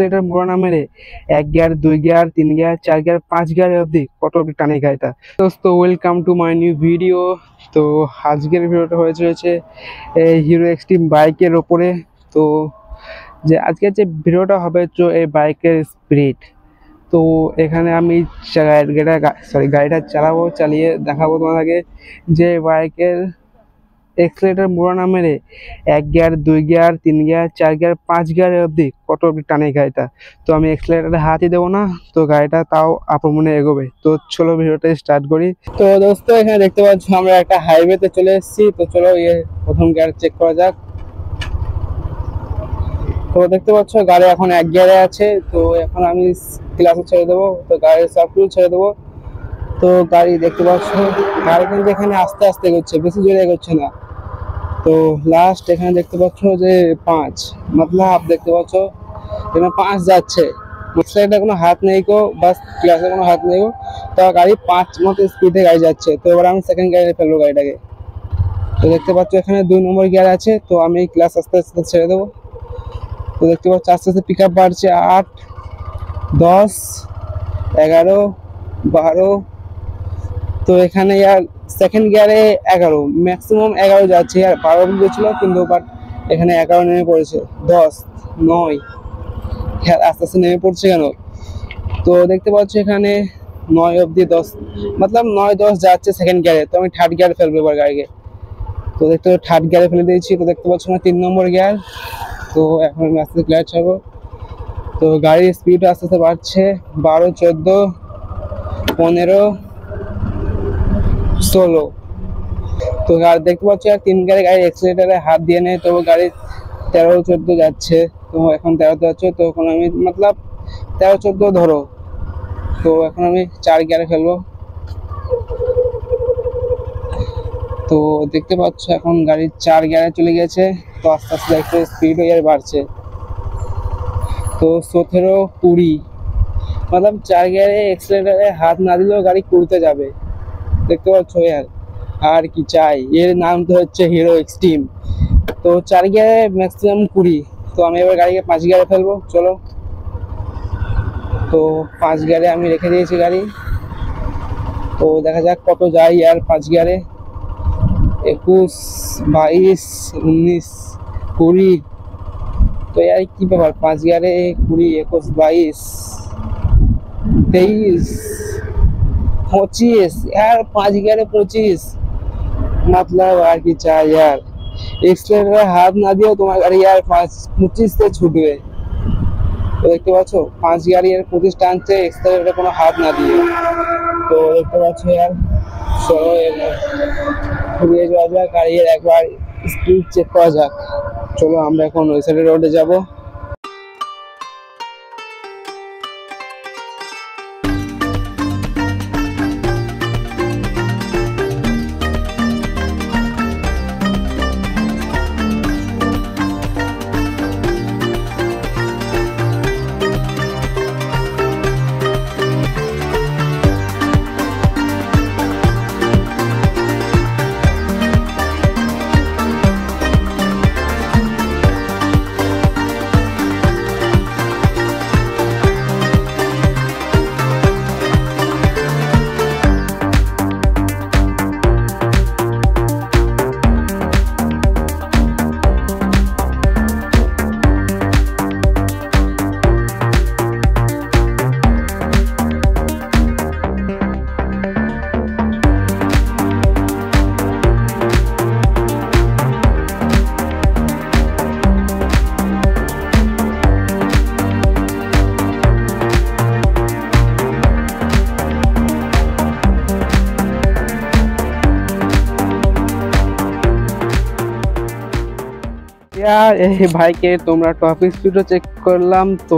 Escalator মোড়া না মেরে 1 gear 2 gear 3 gear 4 gear 5 gear অবধি কত অবধি টানে গাড়িটা। দোস্ত welcome to my new video. তো আজকের ভিডিওটা হয়েছে হিরো এক্সট্রিম বাইকের ওপরে। তো যে আজকের যে ভিডিওটা হবে এই বাইকের স্পিড। তো এখানে আমি গাড়িটা চালাবো, চালিয়ে দেখাবো তোমাদেরকে যে বাইকের এক্সেলেটার মোড়া না মেরে 1 gear 2 gear 3 gear 4 gear 5 gear অবধি কত অবধি টানে গাড়িটা। তো আমি এক্সেলেটারে হাতই দেবো না, তো গাড়িটা তাও আপমনে এগোবে। তো চলো ভিডিওটা স্টার্ট করি। তো দোস্ত এখানে দেখতে পাচ্ছ আমরা একটা হাইওয়েতে চলে এসেছি। তো চলো প্রথম গিয়ার চেক করা যাক। তো দেখতে পাচ্ছ গাড়ি এখন 1 গিয়ারে আছে। তো এখন আমি ক্লাসে ছেড়ে দেবো, তো গাড়ির সব কিছু ছেড়ে দেবো। তো গাড়ি দেখতে পাচ্ছ গাড়ি কিন্তু এখানে আস্তে আস্তে এগোচ্ছে, বেশি জোরে এগোচ্ছে না। তো লাস্ট এখানে দেখতে পাচ্ছ যে 5 মতলব দেখতে পাচ্ছ এখানে 5 যাচ্ছে। মোটরসাইকেলে কোনো হাত নেই গো, বাস ক্লাসে কোনো হাত নেই গো। তো গাড়ি 5 মতো স্পিডে গাড়ি যাচ্ছে। তো এবার আমি সেকেন্ড গিয়ারে ফেলবো গাড়িটাকে। তো দেখতে পাচ্ছ এখানে 2 নম্বর গিয়ার আছে। তো আমি ক্লাস আস্তে আস্তে ছেড়ে দেবো। তো দেখতে পাচ্ছ আস্তে আস্তে পিক আপ বাড়ছে, 8 10 11 12। তো এখানে সেকেন্ড গিয়ারে 11, ম্যাক্সিমাম 11 যাচ্ছে। 12 গিয়েছিল কিন্তু বাট এখানে 11 নেমে পড়েছে। 10 9 আস্তে আস্তে নেমে পড়ছে কেন। তো দেখতে পাচ্ছ এখানে 9 অব্দি 10 মতলব 9 10 যাচ্ছে সেকেন্ড গিয়ারে। তো আমি থার্ড গিয়ারে ফেলবো এবার গাড়িকে। তো দেখতে থার্ড গিয়ারে ফেলে দিয়েছি। তো দেখতে পাচ্ছ 3 নম্বর গিয়ার। তো এখন আমি আস্তে আস্তে ক্লিয়ার ছাড়বো। তো গাড়ির স্পিড আস্তে আস্তে বাড়ছে, 12 14 15 16। তো দেখতে পাচ্ছি 3 গিয়ারে গাড়ি এক্সিলেটারে হাত দিয়ে নেই, তো গাড়ি 13 14 যাচ্ছে। তো এখন 13 যাচ্ছে। তো এখন আমি মতলব 13 14 ধরো। তো এখন আমি 4 গিয়ারে ফেলবো। তো দেখতে পাচ্ছ এখন গাড়ি 4 গিয়ারে চলে গেছে। তো আস্তে আস্তে একটু স্পিড বাড়ছে। তো 17 20 মতলব 4 গিয়ারে এক্সিলেটারে হাত না দিলেও গাড়ি 20-তে যাবে। দেখতে পাচ্ছ আর কি চাই, এর নাম তো হচ্ছে হিরো এক্সট্রিম। তো 4 গিয়ারে ম্যাক্সিমাম 20। তো আমি এবার গাড়িকে 5 গিয়ারে ফেলবো। চলো, তো 5 গিয়ারে আমি রেখে দিয়েছি গাড়ি। তো দেখা যাক কত যাই আর 5 গিয়ারে। 21 22 19 20। তো কি ব্যাপার, 5 গিয়ারে 20 21 22 23 25 5 গিয়ারে 25। মতলব আর কি চাই এক্সিলেটারে হাত না দিয়েও তোমার গাড়ি 25-তে ছুটবে। তো দেখতে পাচ্ছ 5 গিয়ারে 25 টানছে এক্সিলেটারে কোনো হাত না দিয়ে। তো দেখতে পাচ্ছ চলো ঘুরিয়ে যাওয়া যাক, গাড়ির একবার স্পিড চেক করা যাক। চলো আমরা এখন ওই সাইডে রোডে যাবো। এই বাইকে তোমরা টপ স্পিডও চেক করলাম। তো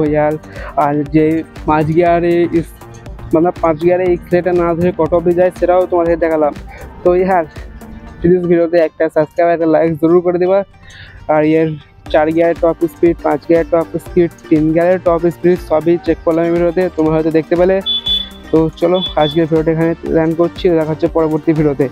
আর যে 5 গিয়ারে মানে 5 গিয়ারে এক্সিলেটার না ধরে কত অবধি যায় সেটাও তোমাদের দেখালাম। তো প্লিজ ভিডিওতে একটা সাবস্ক্রাইব একটা লাইক জরুর করে দেবা। আর 4 গিয়ারের টপ স্পিড 5 গিয়ারের টপ স্পিড 3 গিয়ারের টপ স্পিড সবই চেক করলাম এই ভিডিওতে, তোমরা হয়তো দেখতে পেলে। তো চলো আজকের ভিডিওটা এখানে ল্যান্ড করছি, দেখা হচ্ছে পরবর্তী ভিডিওতে।